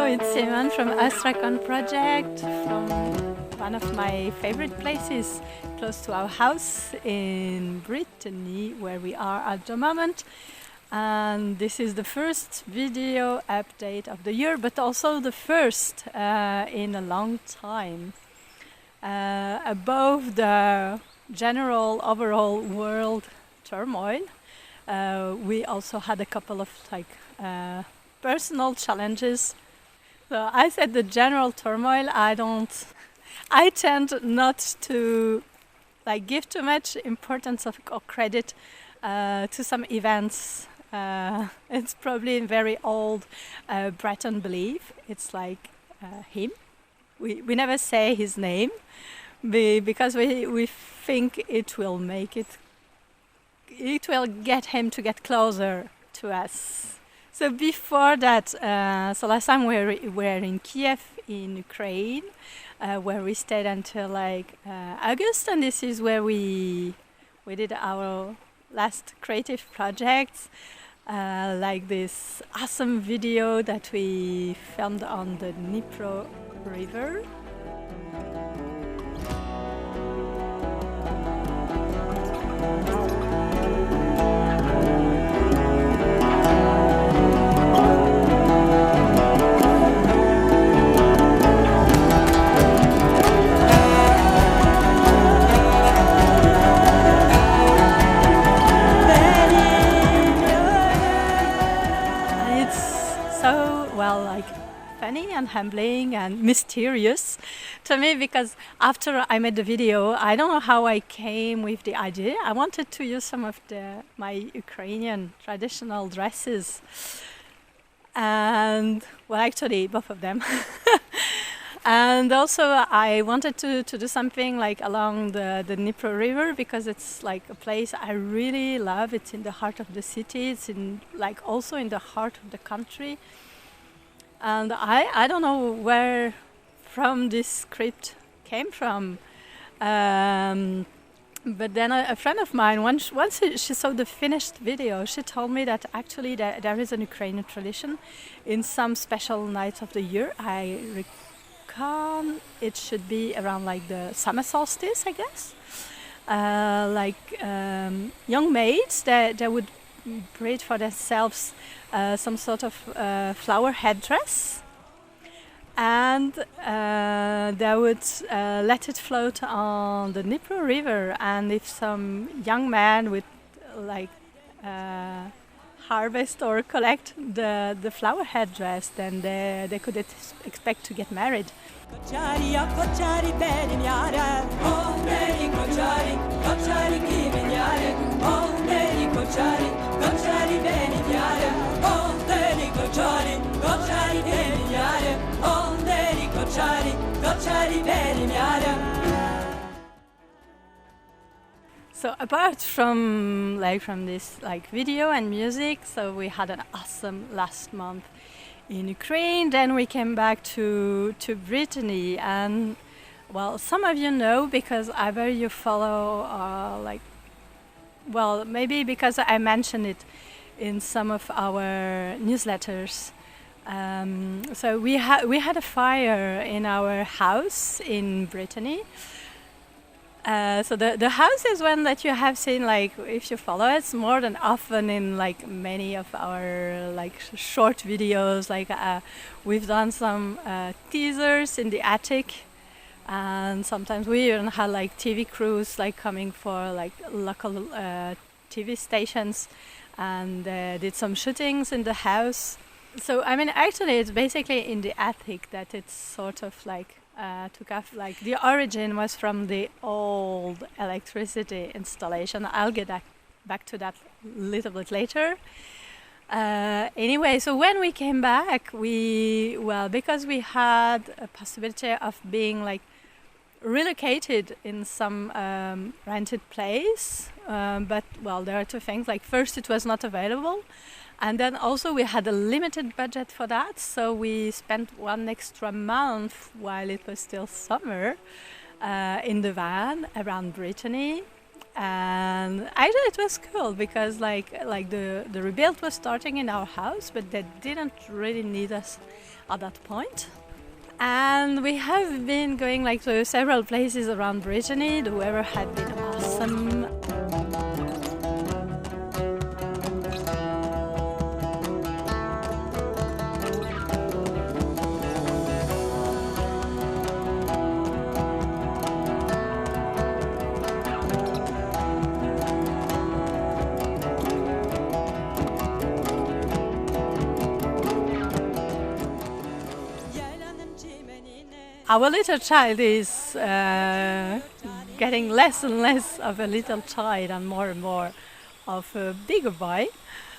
it's Simone from Astrakan project, from one of my favorite places close to our house in Brittany, where we are at the moment. And this is the first video update of the year, but also the first in a long time. Above the general overall world turmoil, we also had a couple of personal challenges. So I said the general turmoil. I tend not to give too much importance or credit to some events. It's probably a very old Breton belief. It's like him. We never say his name because we think it will make it will get him to get closer to us. So before that, so last time we were in Kyiv in Ukraine, where we stayed until August, and this is where we did our last creative projects, like this awesome video that we filmed on the Dnieper river. Funny and humbling and mysterious to me, because after I made the video, I don't know how I came with the idea. I wanted to use some of my Ukrainian traditional dresses, and well, actually both of them. And also I wanted to do something along the Dnieper river, because it's a place I really love. It's in the heart of the city. It's in also in the heart of the country. And I don't know where from this script came from, but then a friend of mine, once she saw the finished video, she told me that actually there is an Ukrainian tradition in some special nights of the year. I reckon it should be around the summer solstice, I guess. Young maids, they would braid for themselves some sort of flower headdress, and they would let it float on the Dnieper river. And if some young man would harvest or collect the flower headdress, then they could expect to get married. So apart from this video and music, so we had an awesome last month in Ukraine. Then we came back to Brittany, and well, some of you know, because either you follow well, maybe because I mentioned it in some of our newsletters. So we had a fire in our house in Brittany. So the house is one that you have seen, if you follow it more than often in many of our short videos. We've done some teasers in the attic, and sometimes we even had TV crews coming for local TV stations, and did some shootings in the house. So I mean, actually it's basically in the attic that it's sort of took off. The origin was from the old electricity installation. I'll get back to that a little bit later. Anyway, so when we came back, because we had a possibility of being relocated in some rented place, but well, there are two things. First, it was not available, and then also we had a limited budget for that, so we spent one extra month while it was still summer in the van around Brittany. And I thought it was cool because like the rebuild was starting in our house, but they didn't really need us at that point. And we have been going like to several places around Brittany. The weather had been awesome. Our little child is getting less and less of a little child and more of a bigger boy.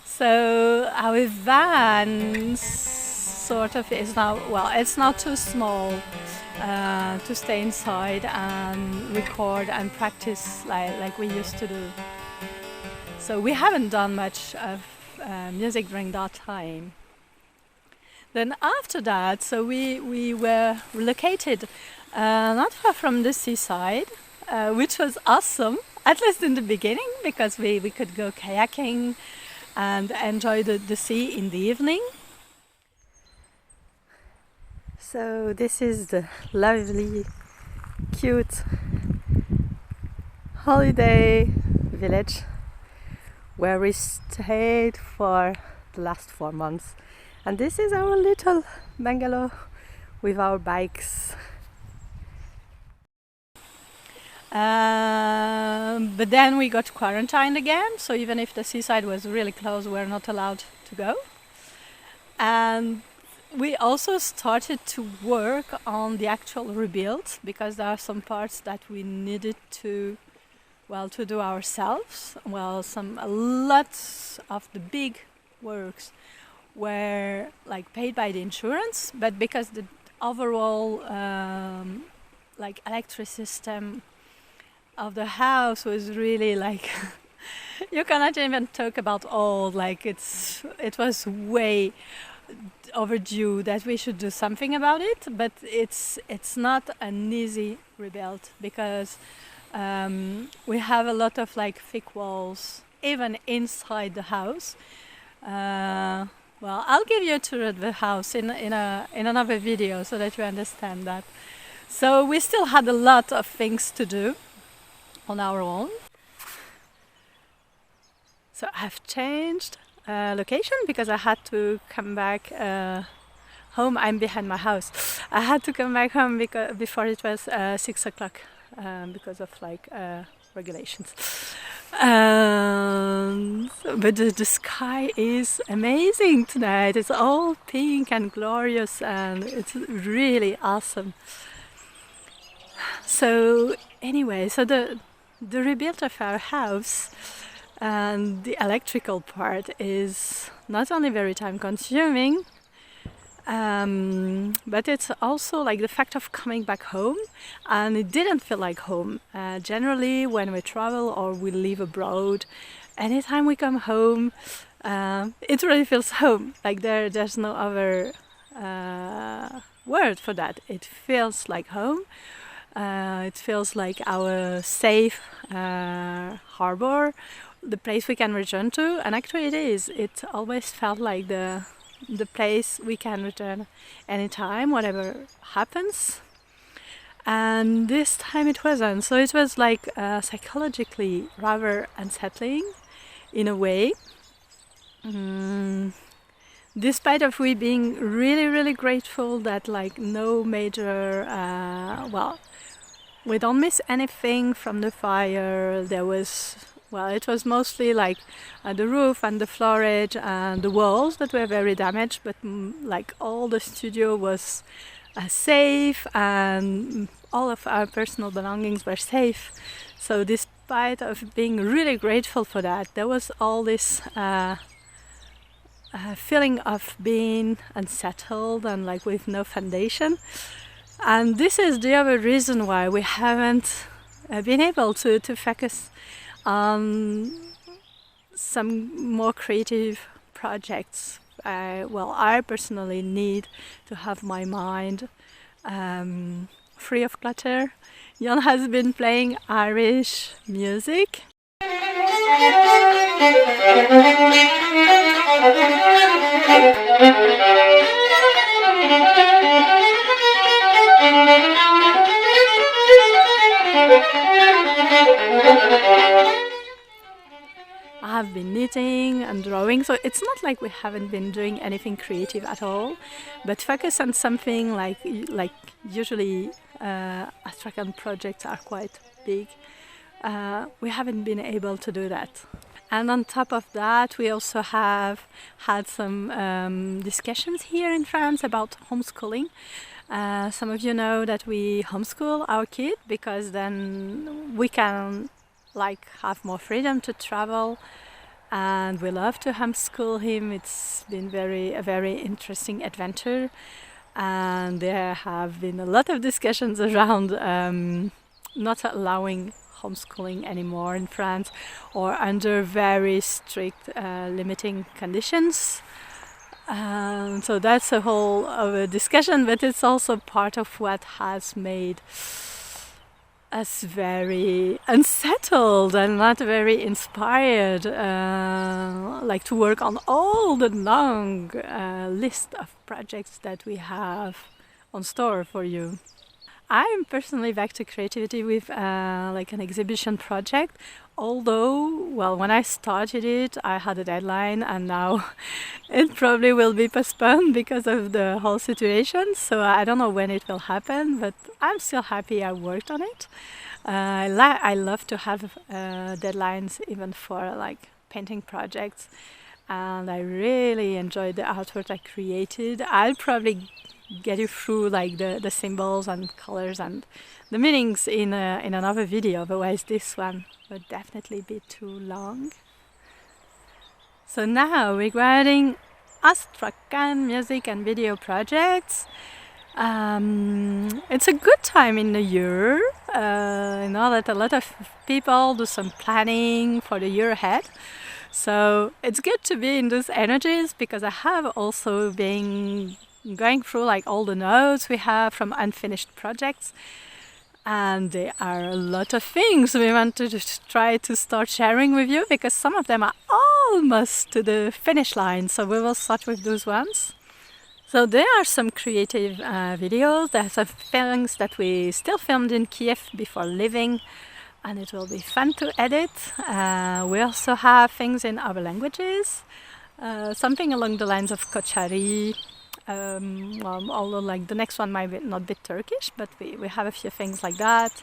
So our van sort of is now, well, it's not too small to stay inside and record and practice like we used to do. So we haven't done much of music during that time. Then after that, so we were relocated not far from the seaside, which was awesome, at least in the beginning, because we could go kayaking and enjoy the sea in the evening. So this is the lovely, cute holiday village where we stayed for the last 4 months. And this is our little bungalow with our bikes. But then we got quarantined again, so even if the seaside was really close, we were not allowed to go. And we also started to work on the actual rebuild, because there are some parts that we needed to do ourselves. Well, lots of the big works were like paid by the insurance, but because the overall like electric system of the house was really like you cannot even talk about old, like it was way overdue that we should do something about it. But it's not an easy rebuild, because we have a lot of like thick walls even inside the house. Well, I'll give you a tour of the house in another video so that you understand that. So we still had a lot of things to do on our own. So I've changed location because I had to come back home. I'm behind my house. I had to come back home before it was 6 o'clock because of like regulations. But the sky is amazing tonight. It's all pink and glorious, and it's really awesome. So anyway, so the rebuild of our house and the electrical part is not only very time consuming, but it's also like the fact of coming back home, and it didn't feel like home. Generally when we travel or we live abroad, anytime we come home, it really feels home. Like there's no other word for that. It feels like home. It feels like our safe harbor, the place we can return to. And actually it is. It always felt like the place we can return anytime, whatever happens. And this time it wasn't. So it was like psychologically rather unsettling in a way. Despite of we being really grateful that like no major, we don't miss anything from the fire. There was, it was mostly like the roof and the floorage and the walls that were very damaged, but like all the studio was safe, and all of our personal belongings were safe. So despite of being really grateful for that, there was all this feeling of being unsettled and like with no foundation. And this is the other reason why we haven't been able to focus on some more creative projects. I personally need to have my mind free of clutter. Jan has been playing Irish music, I have been knitting and drawing, so it's not like we haven't been doing anything creative at all, but focus on something like usually Astrakan projects are quite big. We haven't been able to do that. And on top of that, we also have had some discussions here in France about homeschooling. Some of you know that we homeschool our kid because then we can have more freedom to travel, and we love to homeschool him. It's been a very interesting adventure, and there have been a lot of discussions around not allowing homeschooling anymore in France, or under very strict limiting conditions. So that's a whole other discussion, but it's also part of what has made us very unsettled and not very inspired, to work on all the long list of projects that we have on store for you. I'm personally back to creativity with an exhibition project, although, well, when I started it, I had a deadline, and now it probably will be postponed because of the whole situation, so I don't know when it will happen, but I'm still happy I worked on it. I love to have deadlines even for painting projects, and I really enjoyed the artwork I created. I'll probably get you through the symbols and colors and the meanings in another video, otherwise this one would definitely be too long. So now, regarding Astrakan music and video projects, it's a good time in the year. I know that a lot of people do some planning for the year ahead, so it's good to be in those energies, because I have also been going through all the notes we have from unfinished projects, and there are a lot of things we want to try to start sharing with you, because some of them are almost to the finish line, so we will start with those ones. So there are some creative videos. There are some things that we still filmed in Kiev before leaving, and it will be fun to edit. We also have things in other languages, something along the lines of Kochari. Although the next one might not be Turkish, but we have a few things like that.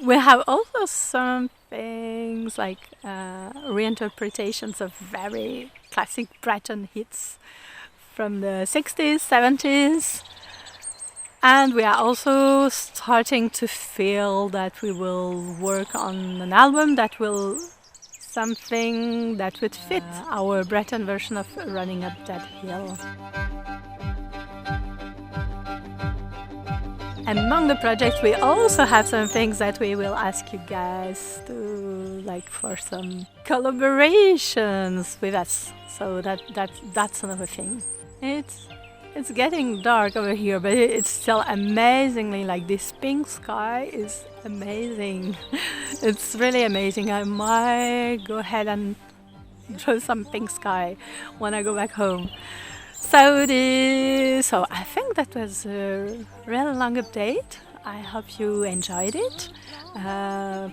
We have also some things like reinterpretations of very classic Breton hits from the 60s, 70s. And we are also starting to feel that we will work on an album that will something that would fit our Breton version of Running Up That Hill. Among the projects, we also have some things that we will ask you guys to for some collaborations with us. So that's another thing. It's getting dark over here, but it's still amazingly this pink sky is amazing. It's really amazing. I might go ahead and draw some pink sky when I go back home. So I think that was a really long update. I hope you enjoyed it.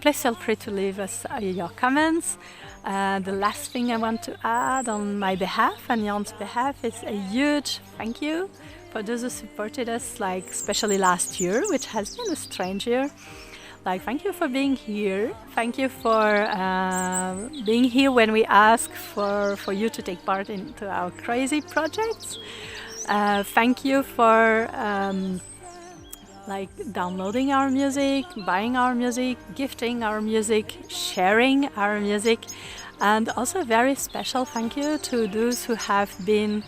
Please feel free to leave us your comments. The last thing I want to add on my behalf and Jan's behalf is a huge thank you for those who supported us, especially last year, which has been a strange year. Thank you for being here. Thank you for being here when we ask for you to take part into our crazy projects. Thank you for downloading our music, buying our music, gifting our music, sharing our music, and also a very special thank you to those who have been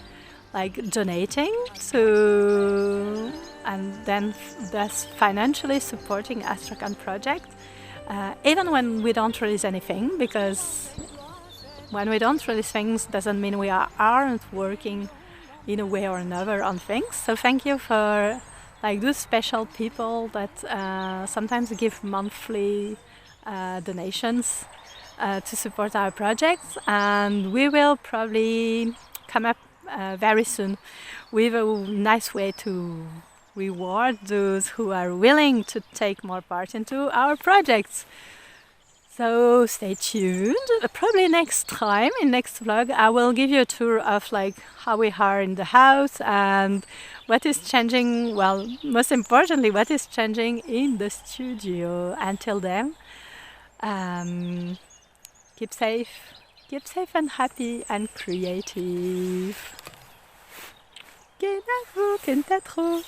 donating to and then thus financially supporting Astrakan project, even when we don't release anything, because when we don't release things doesn't mean we aren't working in a way or another on things. So thank you for those special people that sometimes give monthly donations. to support our projects, and we will probably come up very soon with a nice way to reward those who are willing to take more part into our projects. So stay tuned. Probably next time, in next vlog, I will give you a tour of like how we are in the house and what is changing. Well, most importantly, what is changing in the studio. Until then, keep safe and happy and creative. Kenavo, kenta trop.